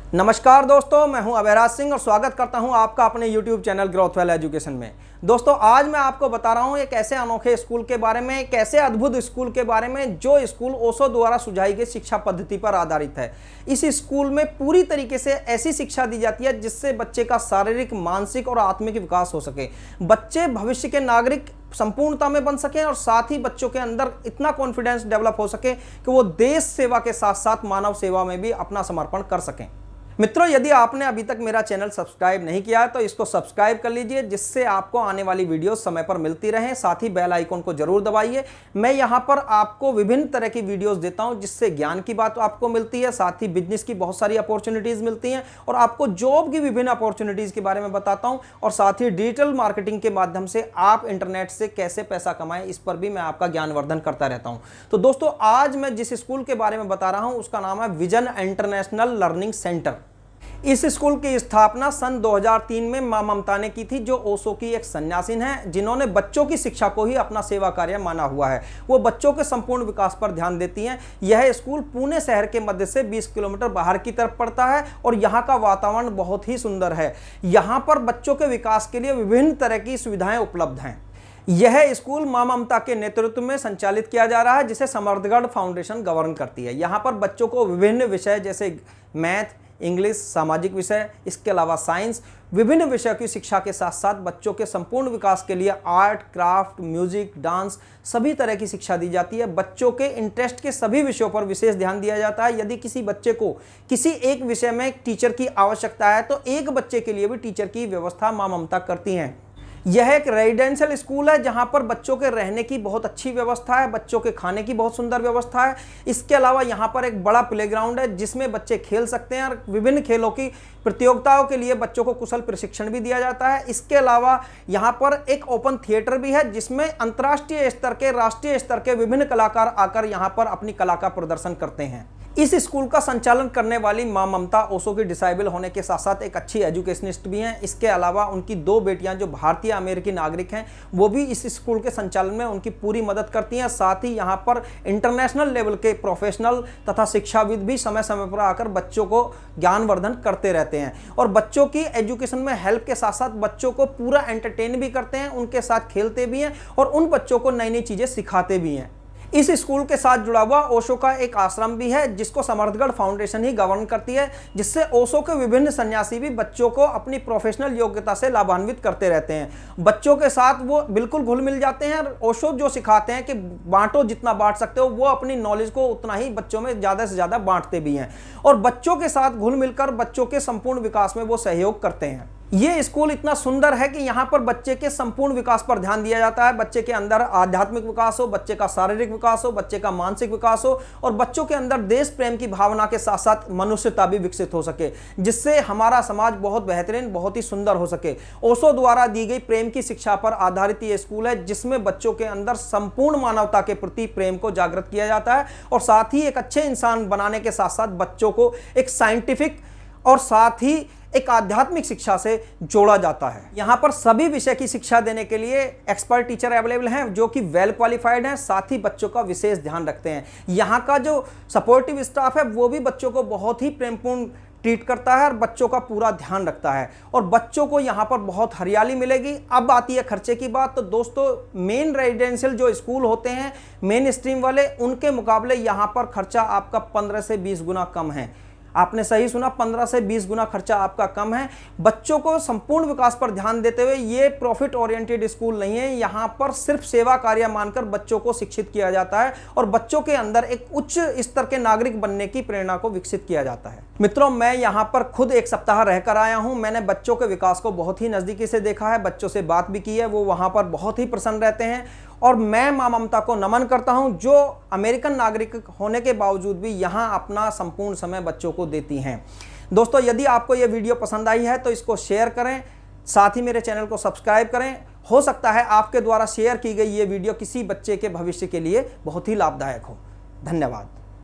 नमस्कार दोस्तों, मैं हूं अभयराज सिंह और स्वागत करता हूं आपका अपने YouTube चैनल ग्रोथवेल एजुकेशन में। दोस्तों, आज मैं आपको बता रहा हूं एक ऐसे अनोखे स्कूल के बारे में, एक ऐसे अद्भुत स्कूल के बारे में जो स्कूल ओशो द्वारा सुझाई गई शिक्षा पद्धति पर आधारित है। इस स्कूल में पूरी तरीके से ऐसी शिक्षा दी जाती है जिससे बच्चे का शारीरिक, मानसिक और आत्मिक विकास हो सके, बच्चे भविष्य के नागरिक संपूर्णता में बन सके और साथ ही बच्चों के अंदर इतना कॉन्फिडेंस डेवलप हो सके कि वो देश सेवा के साथ साथ मानव सेवा में भी अपना समर्पण कर सकें। मित्रों, यदि आपने अभी तक मेरा चैनल सब्सक्राइब नहीं किया है तो इसको सब्सक्राइब कर लीजिए, जिससे आपको आने वाली वीडियो समय पर मिलती रहें। साथ ही बेल आइकन को जरूर दबाइए। मैं यहाँ पर आपको विभिन्न तरह की वीडियोस देता हूँ जिससे ज्ञान की बात आपको मिलती है, साथ ही बिजनेस की बहुत सारी अपॉर्चुनिटीज़ मिलती हैं और आपको जॉब की विभिन्न अपॉर्चुनिटीज़ के बारे में बताता हूँ। और साथ ही डिजिटल मार्केटिंग के माध्यम से आप इंटरनेट से कैसे पैसा कमाएं, इस पर भी मैं आपका ज्ञानवर्धन करता रहता हूँ। तो दोस्तों, आज मैं जिस स्कूल के बारे में बता रहा हूँ उसका नाम है विजन इंटरनेशनल लर्निंग सेंटर। इस स्कूल की स्थापना सन 2003 में मां ममता ने की थी, जो ओशो की एक सन्यासीन है जिन्होंने बच्चों की शिक्षा को ही अपना सेवा कार्य माना हुआ है। वो बच्चों के संपूर्ण विकास पर ध्यान देती हैं। यह स्कूल पुणे शहर के मध्य से 20 किलोमीटर बाहर की तरफ पड़ता है और यहाँ का वातावरण बहुत ही सुंदर है। यहाँ पर बच्चों के विकास के लिए विभिन्न तरह की सुविधाएं उपलब्ध हैं। यह स्कूल मां ममता के नेतृत्व में संचालित किया जा रहा है, जिसे समर्थगढ़ फाउंडेशन गवर्न करती है। यहाँ पर बच्चों को विभिन्न विषय जैसे मैथ, इंग्लिश, सामाजिक विषय, इसके अलावा साइंस, विभिन्न विषयों की शिक्षा के साथ साथ बच्चों के संपूर्ण विकास के लिए आर्ट, क्राफ्ट, म्यूजिक, डांस, सभी तरह की शिक्षा दी जाती है। बच्चों के इंटरेस्ट के सभी विषयों पर विशेष ध्यान दिया जाता है। यदि किसी बच्चे को किसी एक विषय में टीचर की आवश्यकता है तो एक बच्चे के लिए भी टीचर की व्यवस्था मां ममता करती हैं। यह एक रेजिडेंशियल स्कूल है जहां पर बच्चों के रहने की बहुत अच्छी व्यवस्था है, बच्चों के खाने की बहुत सुंदर व्यवस्था है। इसके अलावा यहां पर एक बड़ा प्लेग्राउंड है जिसमें बच्चे खेल सकते हैं और विभिन्न खेलों की प्रतियोगिताओं के लिए बच्चों को कुशल प्रशिक्षण भी दिया जाता है। इसके अलावा यहां पर एक ओपन थिएटर भी है जिसमें अंतर्राष्ट्रीय स्तर के, राष्ट्रीय स्तर के विभिन्न कलाकार आकर यहां पर अपनी कला का प्रदर्शन करते हैं। इस स्कूल का संचालन करने वाली मां ममता ओशो की डिसाइबल होने के साथ साथ एक अच्छी एजुकेशनिस्ट भी हैं। इसके अलावा उनकी 2 बेटियां जो भारतीय अमेरिकी नागरिक हैं वो भी इस स्कूल के संचालन में उनकी पूरी मदद करती हैं। साथ ही यहां पर इंटरनेशनल लेवल के प्रोफेशनल तथा शिक्षाविद भी समय समय पर आकर बच्चों को ज्ञानवर्धन करते रहते हैं और बच्चों की एजुकेशन में हेल्प के साथ साथ बच्चों को पूरा एंटरटेन भी करते हैं, उनके साथ खेलते भी हैं और उन बच्चों को नई नई चीज़ें सिखाते भी हैं। इस स्कूल के साथ जुड़ा हुआ ओशो का एक आश्रम भी है जिसको समर्थगढ़ फाउंडेशन ही गवर्न करती है, जिससे ओशो के विभिन्न सन्यासी भी बच्चों को अपनी प्रोफेशनल योग्यता से लाभान्वित करते रहते हैं। बच्चों के साथ वो बिल्कुल घुल मिल जाते हैं और ओशो जो सिखाते हैं कि बांटो, जितना बांट सकते हो, वो अपनी नॉलेज को उतना ही बच्चों में ज़्यादा से ज़्यादा बांटते भी हैं और बच्चों के साथ घुल मिलकर बच्चों के संपूर्ण विकास में वो सहयोग करते हैं। ये स्कूल इतना सुंदर है कि यहाँ पर बच्चे के संपूर्ण विकास पर ध्यान दिया जाता है। बच्चे के अंदर आध्यात्मिक विकास हो, बच्चे का शारीरिक विकास हो, बच्चे का मानसिक विकास हो और बच्चों के अंदर देश प्रेम की भावना के साथ साथ मनुष्यता भी विकसित हो सके, जिससे हमारा समाज बहुत बेहतरीन, बहुत ही सुंदर हो सके। ओशो द्वारा दी गई प्रेम की शिक्षा पर आधारित ये स्कूल है जिसमें बच्चों के अंदर संपूर्ण मानवता के प्रति प्रेम को जागृत किया जाता है और साथ ही एक अच्छे इंसान बनाने के साथ साथ बच्चों को एक साइंटिफिक और साथ ही एक आध्यात्मिक शिक्षा से जोड़ा जाता है। यहाँ पर सभी विषय की शिक्षा देने के लिए एक्सपर्ट टीचर अवेलेबल हैं जो कि वेल क्वालिफाइड हैं, साथ ही बच्चों का विशेष ध्यान रखते हैं। यहाँ का जो सपोर्टिव स्टाफ है वो भी बच्चों को बहुत ही प्रेमपूर्ण ट्रीट करता है और बच्चों का पूरा ध्यान रखता है और बच्चों को यहाँ पर बहुत हरियाली मिलेगी। अब आती है खर्चे की बात। तो दोस्तों, मेन रेजिडेंशियल जो स्कूल होते हैं मेन स्ट्रीम वाले, उनके मुकाबले यहाँ पर खर्चा आपका 15 से 20 गुना कम है। आपने सही सुना, 15 से 20 गुना खर्चा आपका कम है। बच्चों को संपूर्ण विकास पर ध्यान देते हुए ये प्रॉफिट ओरिएंटेड स्कूल नहीं है। यहाँ पर सिर्फ सेवा कार्य मानकर बच्चों को शिक्षित किया जाता है और बच्चों के अंदर एक उच्च स्तर के नागरिक बनने की प्रेरणा को विकसित किया जाता है। मित्रों, मैं यहाँ पर खुद 1 सप्ताह रहकर आया हूँ। मैंने बच्चों के विकास को बहुत ही नज़दीकी से देखा है, बच्चों से बात भी की है, वो वहाँ पर बहुत ही प्रसन्न रहते हैं और मैं मां ममता को नमन करता हूं जो अमेरिकन नागरिक होने के बावजूद भी यहां अपना संपूर्ण समय बच्चों को देती हैं। दोस्तों, यदि आपको यह वीडियो पसंद आई है तो इसको शेयर करें, साथ ही मेरे चैनल को सब्सक्राइब करें। हो सकता है आपके द्वारा शेयर की गई ये वीडियो किसी बच्चे के भविष्य के लिए बहुत ही लाभदायक हो। धन्यवाद।